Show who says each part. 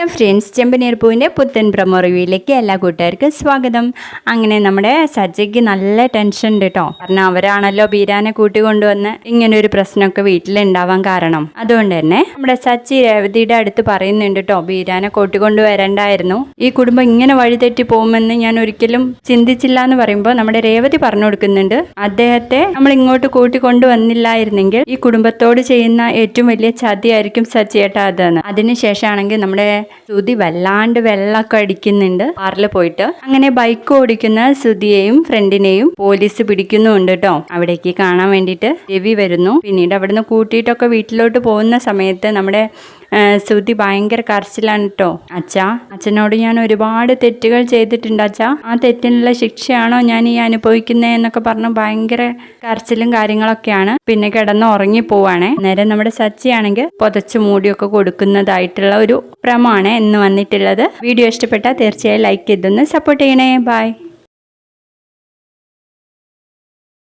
Speaker 1: Hello friends, ചെമ്പനീർ പൂവിൻ്റെ പുത്തൻ promo റിവ്യൂയിലേക്ക് എല്ലാ കൂട്ടുകാർക്കും സ്വാഗതം. അങ്ങനെ നമ്മുടെ സജ്ജയ്ക്ക് നല്ല ടെൻഷൻ ഉണ്ട് കേട്ടോ. കാരണം അവരാണല്ലോ ബീരാനെ കൂട്ടിക്കൊണ്ടുവന്ന് ഇങ്ങനെ ഒരു പ്രശ്നമൊക്കെ വീട്ടിലുണ്ടാവാൻ കാരണം. അതുകൊണ്ട് തന്നെ നമ്മുടെ സച്ചി രേവതിയുടെ അടുത്ത് പറയുന്നുണ്ട് കേട്ടോ, ബീരാനെ കൂട്ടിക്കൊണ്ട് വരണ്ടായിരുന്നു, ഈ കുടുംബം ഇങ്ങനെ വഴിതെറ്റി പോകുമെന്ന് ഞാൻ ഒരിക്കലും ചിന്തിച്ചില്ല എന്ന് പറയുമ്പോൾ നമ്മുടെ രേവതി പറഞ്ഞു കൊടുക്കുന്നുണ്ട്, അദ്ദേഹത്തെ നമ്മൾ ഇങ്ങോട്ട് കൂട്ടിക്കൊണ്ടുവന്നില്ലായിരുന്നെങ്കിൽ ഈ കുടുംബത്തോട് ചെയ്യുന്ന ഏറ്റവും വലിയ ചതിയായിരിക്കും സച്ചിയേട്ടാ അതെന്ന്. അതിനുശേഷമാണെങ്കിൽ നമ്മുടെ സുധി വല്ലാണ്ട് വെള്ളമൊക്കെ അടിക്കുന്നുണ്ട് കാറിൽ പോയിട്ട്. അങ്ങനെ ബൈക്ക് ഓടിക്കുന്ന സുധിയെയും ഫ്രണ്ടിനെയും പോലീസ് പിടിക്കുന്നുണ്ട് കേട്ടോ. അവിടേക്ക് കാണാൻ വേണ്ടിയിട്ട് രവി വരുന്നു. പിന്നീട് അവിടുന്ന് കൂട്ടിയിട്ടൊക്കെ വീട്ടിലോട്ട് പോകുന്ന സമയത്ത് നമ്മുടെ സുധി ഭയങ്കര കരച്ചിലാണ് കേട്ടോ. അച്ഛനോട് ഞാൻ ഒരുപാട് തെറ്റുകൾ ചെയ്തിട്ടുണ്ട് അച്ഛാ, ആ തെറ്റിനുള്ള ശിക്ഷയാണോ ഞാൻ ഈ അനുഭവിക്കുന്നത് എന്നൊക്കെ പറഞ്ഞ് ഭയങ്കര കരച്ചിലും കാര്യങ്ങളൊക്കെയാണ്. പിന്നെ കിടന്ന് ഉറങ്ങി പോവാണേ. നേരം നമ്മുടെ സച്ചിയാണെങ്കിൽ പുതച്ചു മൂടിയൊക്കെ കൊടുക്കുന്നതായിട്ടുള്ള ഒരു പ്രമാണ് ഇന്ന് വന്നിട്ടുള്ളത്. വീഡിയോ ഇഷ്ടപ്പെട്ടാൽ തീർച്ചയായും ലൈക്ക് ചെയ്തൊന്ന് സപ്പോർട്ട് ചെയ്യണേ. ബൈ.